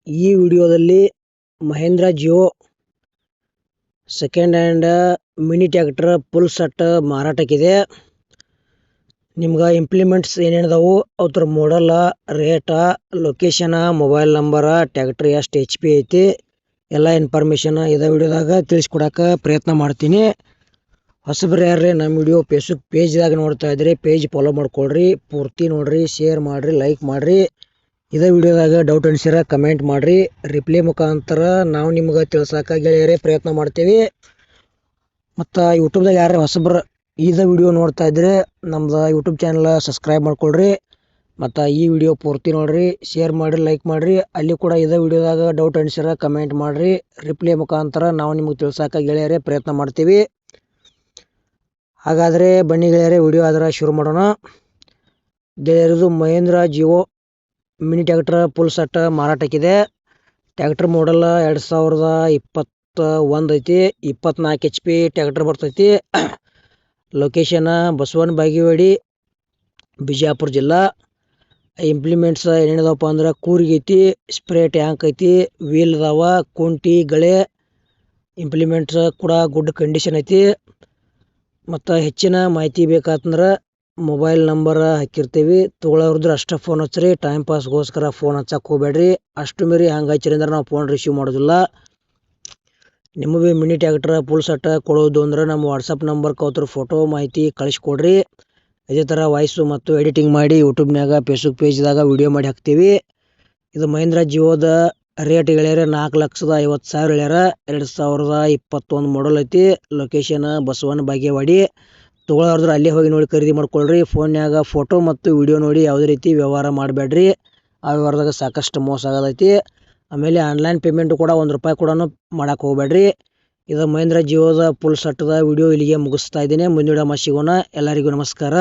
ಈ ವಿಡಿಯೋದಲ್ಲಿ Mahindra Jivo second hand mini tractor full set ಮಾರಾಟಕ್ಕಿದೆ. ನಿಮ್ಗೆ ಇಂಪ್ಲಿಮೆಂಟ್ಸ್ ಏನೇನದಾವು, ಅವ್ರ model, rate, location, mobile number, tractor ಎಷ್ಟು HP ಐತಿ, ಎಲ್ಲ ಇನ್ಫಾರ್ಮೇಷನ್ ಇದೇ ವಿಡಿಯೋದಾಗ ತಿಳಿಸ್ಕೊಡಕ್ಕೆ ಪ್ರಯತ್ನ ಮಾಡ್ತೀನಿ. ಹೊಸಬ್ರು ಯಾರ್ರಿ ನಮ್ಮ ವಿಡಿಯೋ ಫೇಸ್ಬುಕ್ ಪೇಜ್ದಾಗ ನೋಡ್ತಾ ಇದ್ರಿ, ಪೇಜ್ ಫಾಲೋ ಮಾಡ್ಕೊಳ್ರಿ, ಪೂರ್ತಿ ನೋಡ್ರಿ, ಶೇರ್ ಮಾಡ್ರಿ, ಲೈಕ್ ಮಾಡ್ರಿ. ಇದೇ ವಿಡಿಯೋದಾಗ ಡೌಟ್ ಅನ್ಸಿರ ಕಮೆಂಟ್ ಮಾಡ್ರಿ, ರಿಪ್ಲೈ ಮುಖಾಂತರ ನಾವು ನಿಮ್ಗೆ ತಿಳ್ಸಕ್ಕೆ ಗೆಳೆಯರೇ ಪ್ರಯತ್ನ ಮಾಡ್ತೀವಿ. ಮತ್ತು ಯೂಟ್ಯೂಬ್ದಾಗ ಯಾರು ಹೊಸಬ್ರು ಇದೇ ವಿಡಿಯೋ ನೋಡ್ತಾ ಇದ್ರೆ ನಮ್ದು ಯೂಟ್ಯೂಬ್ ಚಾನಲ್ ಸಬ್ಸ್ಕ್ರೈಬ್ ಮಾಡ್ಕೊಳ್ರಿ. ಮತ್ತು ಈ ವಿಡಿಯೋ ಪೂರ್ತಿ ನೋಡ್ರಿ, ಶೇರ್ ಮಾಡಿರಿ, ಲೈಕ್ ಮಾಡಿರಿ. ಅಲ್ಲಿ ಕೂಡ ಇದೇ ವಿಡಿಯೋದಾಗ ಡೌಟ್ ಅನ್ಸಿರ ಕಮೆಂಟ್ ಮಾಡಿರಿ, ರಿಪ್ಲೈ ಮುಖಾಂತರ ನಾವು ನಿಮ್ಗೆ ತಿಳ್ಸಕ್ಕೆ ಗೆಳೆಯರೇ ಪ್ರಯತ್ನ ಮಾಡ್ತೀವಿ. ಹಾಗಾದರೆ ಬನ್ನಿ ಗೆಳೆಯರೇ, ವಿಡಿಯೋ ಆದ್ರೆ ಶುರು ಮಾಡೋಣ. ಗೆಳೆಯರದು Mahindra Jivo mini tractor full set ಮಾರಾಟಕ್ಕಿದೆ. ಟ್ರ್ಯಾಕ್ಟರ್ ಮಾಡಲ್ 2021 ಐತಿ, 24 HP ಟ್ರ್ಯಾಕ್ಟರ್ ಬರ್ತೈತಿ. ಲೊಕೇಶನ್ ಬಸವನ ಬಾಗೇವಾಡಿ, ಬಿಜಾಪುರ ಜಿಲ್ಲಾ. ಇಂಪ್ಲಿಮೆಂಟ್ಸ್ ಏನೇನದಪ್ಪ ಅಂದ್ರೆ ಕೂರಿಗೆ ಐತಿ, ಸ್ಪ್ರೇ ಟ್ಯಾಂಕ್ ಐತಿ, ವೀಲ್ ಅದಾವ, ಕುಂಟಿ, ಗಳೆ. ಇಂಪ್ಲಿಮೆಂಟ್ಸ್ ಕೂಡ ಗುಡ್ ಕಂಡೀಷನ್ ಐತಿ. ಮತ್ತು ಹೆಚ್ಚಿನ ಮಾಹಿತಿ ಬೇಕಾತಂದ್ರೆ ಮೊಬೈಲ್ ನಂಬರ್ ಹಾಕಿರ್ತೀವಿ, ತೊಗೊಳೋರ್ದ್ರೆ ಅಷ್ಟೇ ಫೋನ್ ಹಚ್ಚಿರಿ. ಟೈಮ್ ಪಾಸ್ಗೋಸ್ಕರ ಫೋನ್ ಹಚ್ಚಕ್ಕೆ ಹೋಗ್ಬೇಡ್ರಿ. ಅಷ್ಟು ಮೀರಿ ಹಂಗೆ ಹಚ್ಚಿರಿ ಅಂದ್ರೆ ನಾವು ಫೋನ್ ರಿಸೀವ್ ಮಾಡೋದಿಲ್ಲ. ನಿಮಗೆ ಮಿನಿ ಟ್ರ್ಯಾಕ್ಟರ್ ಫುಲ್ ಸೆಟ್ ಕೊಡೋದು ಅಂದ್ರೆ ನಮ್ಮ ವಾಟ್ಸಪ್ ನಂಬರ್ಗೆ ಅವ್ರ ಫೋಟೋ ಮಾಹಿತಿ ಕಳಿಸ್ಕೊಡ್ರಿ. ಇದೇ ಥರ ವಾಯ್ಸು ಮತ್ತು ಎಡಿಟಿಂಗ್ ಮಾಡಿ ಯೂಟ್ಯೂಬ್ನಾಗ ಫೇಸ್ಬುಕ್ ಪೇಜ್ದಾಗ ವಿಡಿಯೋ ಮಾಡಿ ಹಾಕ್ತೀವಿ. ಇದು ಮಹೇಂದ್ರ ಜಿಯೋದ ರೇಟ್ ಹೇಳ್ಯಾರ 4,50,000 ಹೇಳ್ಯಾರ. 2021 ಮಾಡಲ್ ಐತಿ. ಲೊಕೇಶನ್ ಬಸವನ ಬಾಗೇವಾಡಿ. ತೊಗೊಳೋರ್ದ್ರೆ ಅಲ್ಲೇ ಹೋಗಿ ನೋಡಿ ಖರೀದಿ ಮಾಡ್ಕೊಳ್ರಿ. ಫೋನ್ಯಾಗ ಫೋಟೋ ಮತ್ತು ವಿಡಿಯೋ ನೋಡಿ ಯಾವುದೇ ರೀತಿ ವ್ಯವಹಾರ ಮಾಡಬೇಡ್ರಿ. ಆ ವ್ಯವಹಾರದಾಗ ಸಾಕಷ್ಟು ಮೋಸ ಆಗೋದೈತಿ. ಆಮೇಲೆ ಆನ್ಲೈನ್ ಪೇಮೆಂಟ್ ಕೂಡ ₹1 ಕೂಡ ಮಾಡಕ್ಕೆ ಹೋಗ್ಬೇಡ್ರಿ. ಇದು ಮಹೇಂದ್ರ ಜಿಯೋದ ಫುಲ್ ಸೆಟ್ದ ವಿಡಿಯೋ ಇಲ್ಲಿಗೆ ಮುಗಿಸ್ತಾ ಇದ್ದೀನಿ. ಮುಂದಿನ ವಿಡಿಯೋ ಸಿಗೋಣ. ಎಲ್ಲರಿಗೂ ನಮಸ್ಕಾರ.